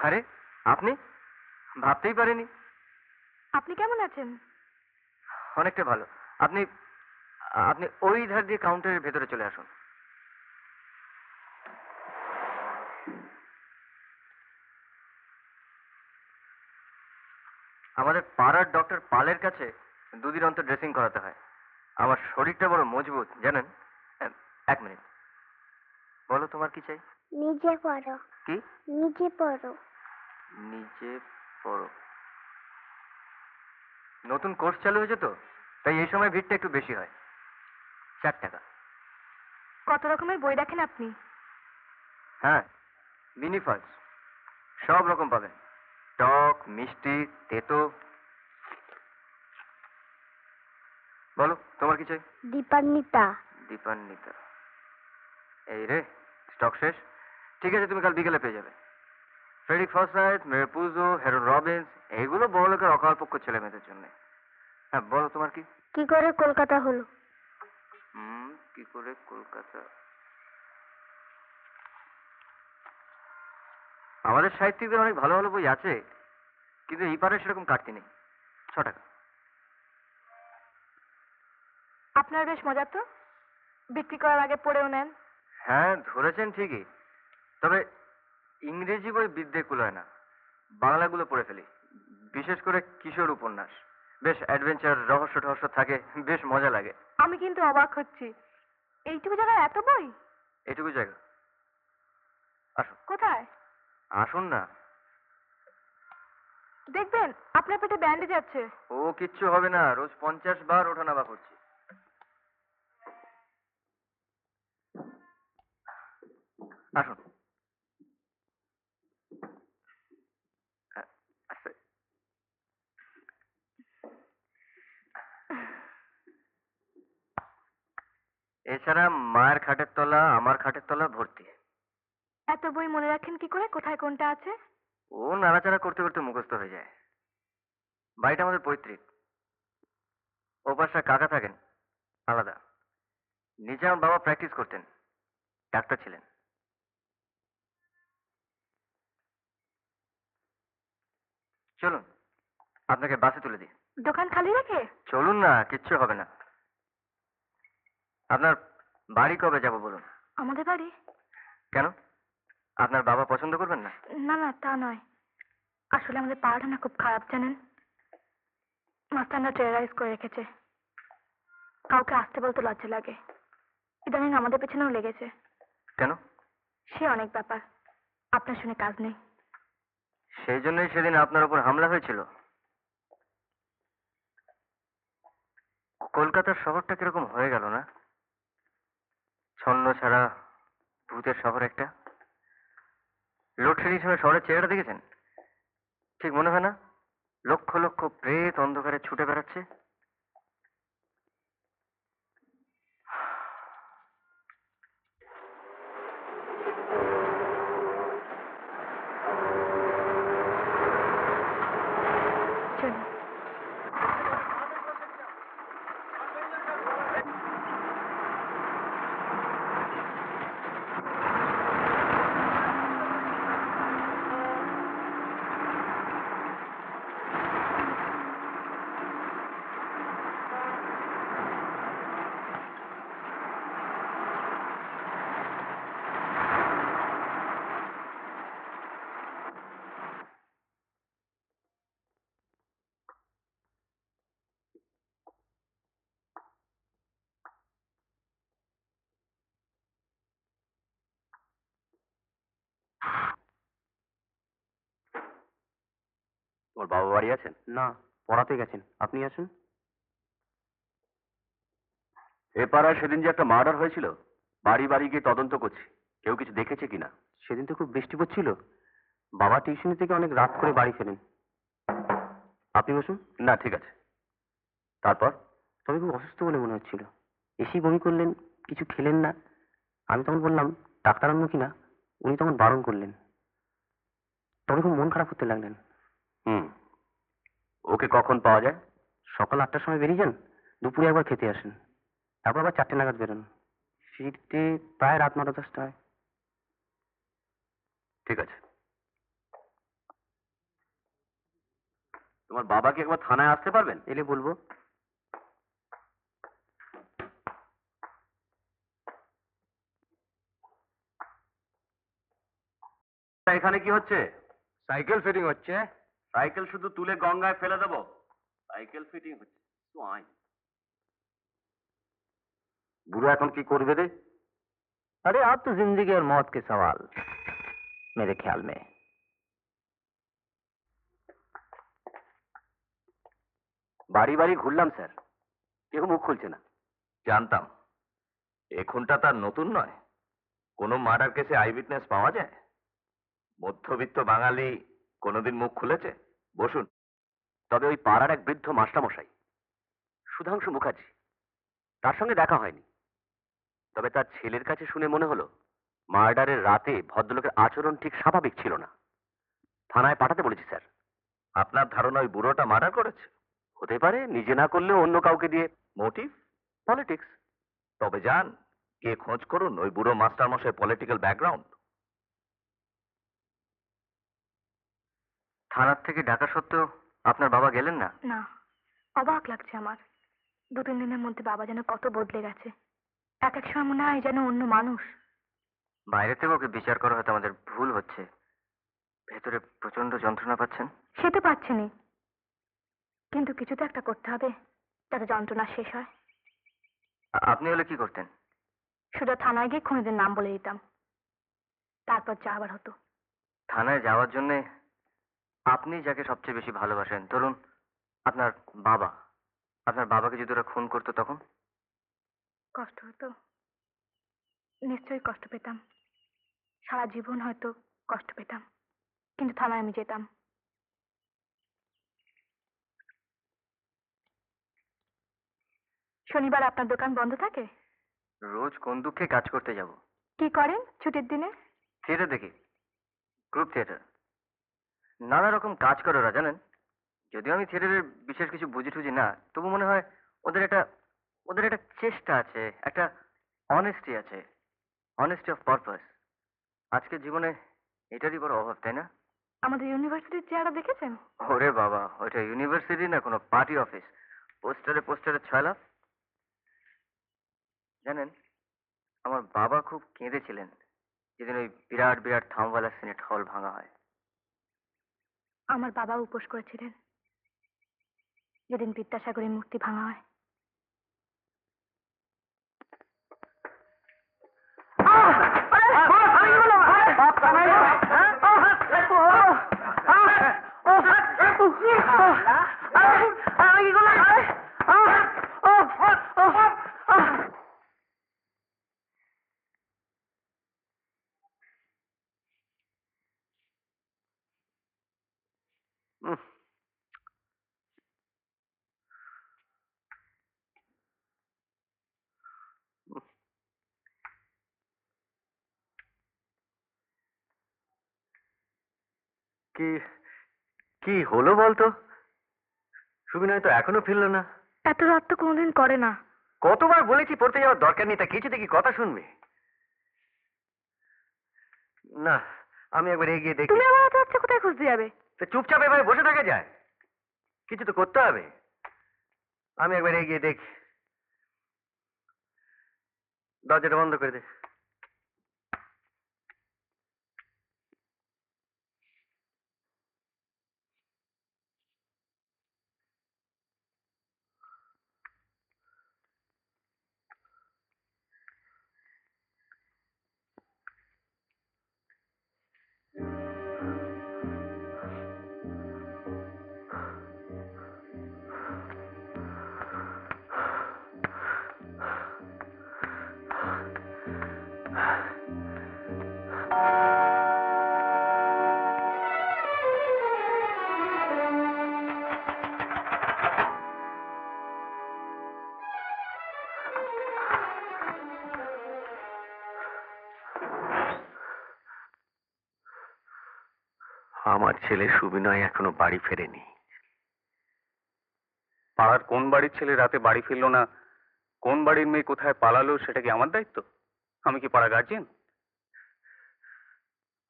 আরে আপনি? ভাবতেই পারিনি। আপনি কেমন আছেন? অনেকটা ভালো। আপনি আপনি ওই ধার দিয়ে কাউন্টারের ভেতরে চলে আসুন। আমাদের পাড়ার ডক্টর পালের কাছে দুদিন অন্তর ড্রেসিং করাতে হয়। আমার শরীরটা বড় মজবুত জানেন। এক মিনিট, বলো তোমার কি চাই? নিজে পড়ো। কি? নিজে পড়ো। নিজে পড়ো। নতুন কোর্স চালু হয়েছে তো, তাই এই সময় ভিড়টা একটু বেশি হয়। 4 টাকা। কত রকমের বই রাখেন আপনি? হ্যাঁ, মিনি ফালস সব রকম পাবেন। টক, মিষ্টি, তেতো। বলো তোমার কি চাই? দীপান্বিতা। দীপান্বিতা। এই রে, স্টক শেষ। ঠিক আছে, তুমি কাল বিকেলে পেয়ে যাবে। ফ্রেডিক ফসাইথ, মেরপুজো, হেরন রবিন্স, এইগুলো বড় লোকের অকালপক্ষ ছেলে মেয়েদের জন্য। হ্যাঁ, বলো তোমার কি? কি করে কলকাতা হলো? কি করে কলকাতা? আমাদের সাহিত্যিকদের অনেক ভালো ভালো বই আছে, কিন্তু এই পারে সেরকম কাটতি নেই। 6 টাকা। আপনার বেশ মজা তো, বিক্রি করার আগে পড়েও নেন। হ্যাঁ, ধরেছেন ঠিকই। তবে ইংরেজি বই বিদ্যে কুলায় না, বাংলাগুলো পড়ে ফেলি। বিশেষ করে কিশোর উপন্যাস। বেশ অ্যাডভেঞ্চার, রহস্য টহস্য থাকে, বেশ মজা লাগে। আমি কিন্তু অবাক হচ্ছি, এইটুকু জায়গায় এত বই। এটুকু জায়গা। আসুন। কোথায়? আসুন না। দেখবেন আপনার পেটে ব্যান্ডেজ আছে। ও কিচ্ছু হবে না, রোজ 50 বার ওঠানামা করছি। আসুন। আস্তে। এছাড়া মায়ের খাটের তলা, আমার খাটের তলা ভর্তি। এত বই মনে রাখেন কি করে, কোথায় কোনটা আছে? ও নাড়াচাড়া করতে করতে মুখস্থ হয়ে যায়। বাড়িটা আমাদের পৈতৃক। ও পাশে কাকা থাকেন আলাদা। নিচে আমার বাবা প্র্যাকটিস করতেন, ডাক্তার ছিলেন। চলুন, আপনাকে বাসে তুলে দিই। দোকান খালি রেখে? চলুন না, কিচ্ছু হবে না। আপনার বাড়ি কবে যাব বলুন? আমাদের বাড়ি? কেন, আপনার বাবা পছন্দ করবেন না? না না, তা নয়। আসলে আমাদের পাড়াটা না খুব খারাপ জানেন। মাস্টাররা টেরারাইজ করে রেখেছে। কাউকে আসতে বলতে লজ্জা লাগে। ইদানিং আমাদের পেছনেও লেগেছে। কেন? সে অনেক ব্যাপার, আপনার শুনে কাজ নেই। সেই জন্যই সেদিন আপনার উপর হামলা হয়েছিল। কলকাতার শহরটা কিরকম হয়ে গেল না? ছন্ন ছাড়া ভূতের শহর একটা। লোডশেডিং সময় শহরের চেহারা দেখেছেন? ঠিক মনে হয় না লক্ষ লক্ষ প্রেত অন্ধকারে ছুটে বেড়াচ্ছে? চলুন। তোমার বাবা বাড়ি আছেন? না, পড়াতে গেছেন। আপনি আসুন। এ পাড়ায় সেদিন যে একটা মার্ডার হয়েছিল, বাড়ি বাড়ি গিয়ে তদন্ত করছি, কেউ কিছু দেখেছে কিনা। সেদিন তো খুব বৃষ্টি পড়ছিল, বাবা টিউশনি থেকে অনেক রাত করে বাড়ি ফেরেন। আপনি বসুন। না, ঠিক আছে। তারপর? তবে খুব অসুস্থ বলে মনে হচ্ছিল। এসেই বমি করলেন, কিছু খেলেন না। আমি তখন বললাম ডাক্তার আনবো কিনা, উনি তখন বারণ করলেন। তবে খুব মন খারাপ করতে লাগলেন। ওকে কখন পাওয়া যায়? সকাল 8টার সময় বেরিয়ে যান, দুপুরে একবার খেতে আসেন, তারপর আবার 4টে নাগাদ বেরোন। ফিরতে প্রায় রাত 9টা 10টা হয়। ঠিক আছে। তোমার বাবাকে একবার থানায় আসতে পারবেন? এলে বলবো। এখানে কি হচ্ছে? সাইকেল ফিটিং হচ্ছে। সাইকেল শুধু তুলে গঙ্গায় ফেলে দেবো? সাইকেল ফিটিং হচ্ছে তো আইন। বুড়ো এখন কি করবে রে? अरे आप तो जिंदगी और मौत के सवाल मेरे ख्याल में। বাড়ি বাড়ি ঘুরলাম স্যার, কেউ মুখ খুলছে না। জানতাম এ খুনটা তার নতুন নয়। কোনো মার্ডার কেসে আই উইটনেস পাওয়া যায়? মধ্যবিত্ত বাঙালি কোনোদিন মুখ খুলেছে? বসুন। তবে ওই পাড়ার এক বৃদ্ধ মাস্টারমশাই সুধাংশু মুখার্জি, তার সঙ্গে দেখা হয়নি। তবে তার ছেলের কাছে শুনে মনে হলো মার্ডারের রাতে ভদ্রলোকের আচরণ ঠিক স্বাভাবিক ছিল না। থানায় পাঠাতে বলেছি স্যার। আপনার ধারণা ওই বুড়োটা মার্ডার করেছে? হতে পারে, নিজে না করলেও অন্য কাউকে দিয়ে। মোটিভ? পলিটিক্স। তবে যান, কে খোঁজ করুন ওই বুড়ো মাস্টারমশাই পলিটিক্যাল ব্যাকগ্রাউন্ড। থানার থেকে ডাকা সত্ত্বেও আপনার বাবা গেলেন না? না, অবাক লাগছে আমার। 2-3 দিনের মধ্যে বাবা যেন কত বদলে গেছে। এক এক সময় মনে হয় যেন অন্য মানুষ। বাইরে থেকে ওকে বিচার করা হয়তো আমাদের ভুল হচ্ছে। ভেতরে প্রচন্ড যন্ত্রণা পাচ্ছেন? সে তো পাচ্ছেনি, কিন্তু কিছু তো একটা করতে হবে যাতে যন্ত্রণা শেষ হয়। আপনি হলে কি করতেন? শুধু থানায় গিয়ে খুনিদের নাম বলে দিতাম, তারপর যা আবার হতো। থানায় যাওয়ার জন্য আপনি যাকে সবচেয়ে বেশি ভালোবাসেন, ধরুন আপনার বাবা, আপনার বাবাকে যদি ওরা খুন করতো তখন? কষ্ট হতো, নিশ্চয়ই কষ্ট পেতাম। সারা জীবন হয়তো কষ্ট পেতাম, কিন্তু থানায় আমি যেতাম। শনিবার আপনার দোকান বন্ধ থাকে? রোজ কোন দুঃখে কাজ করতে যাব। কি করেন ছুটির দিনে? থিয়েটার দেখি, গ্রুপ থিয়েটার। নানা রকম কাজ করে ওরা, জানেন। যদিও আমি থিয়েটারের বিশেষ কিছু বুঝি টুঝি না, তবু মনে হয় ওদের একটা চেষ্টা আছে, একটা অনেস্টি আছে, অনেস্টি অফ পারপাস। আজকের জীবনে এটারই বড় অভাব, তাই না? আমাদের ইউনিভার্সিটির চেহারা দেখেছেন? ওরে বাবা, ওইটা ইউনিভার্সিটি না কোনো পার্টি অফিস। পোস্টারে পোস্টারে ছয়লাভ। জানেন, আমার বাবা খুব কেঁদেছিলেন যেদিন ওই বিরাট বিরাট থামওয়ালা সিনেট হল ভাঙা হয়। আমার বাবা উপোস করেছিলেন যেদিন বিদ্যাসাগরের মূর্তি ভাঙা হয়। উম, কি কি হলো বলতো? সুবিনয় তো এখনো ফিরলো না। এত রাত তো কোনোদিন করে না। কতবার বলেছি পড়তে যাওয়ার দরকার নেই, তা কিছুতে কি কথা শুনবে? না, আমি একবার এগিয়ে দেখি। তুমি আবার এত রাত্রে কোথায় খুঁজতে যাবে? তো চুপচাপ এভাবে বসে থাকা যায়? কিছু তো করতে হবে। আমি একবার এগিয়ে দেখি। দরজাটা বন্ধ করে দে। আমার ছেলে সুবিনয় এখনো বাড়ি ফেরেনি। পাড়ার কোন বাড়ির ছেলে রাতে বাড়ি ফিরলো না, কোন বাড়ির মেয়ে কোথায় পালালো, সেটা কি আমার দায়িত্ব? আমি কি পাড়া গার্জিয়ান?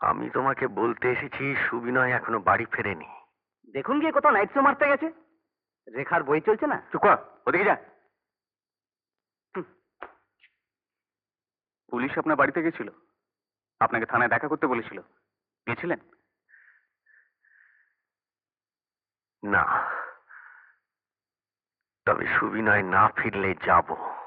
আমি তোমাকে বলতে এসেছি সুবিনয় এখনো বাড়ি ফেরেনি। দেখুন গিয়ে কোথাও নাইট শো মারতে গেছে। রেখার বই চলছে না। চুপ কর, ওদিকে যা। পুলিশ আপনার বাড়িতে গেছিল, আপনাকে থানায় দেখা করতে বলেছিল, গেছিলেন? না, তবে সুবিনয় না ফিরলে যাব।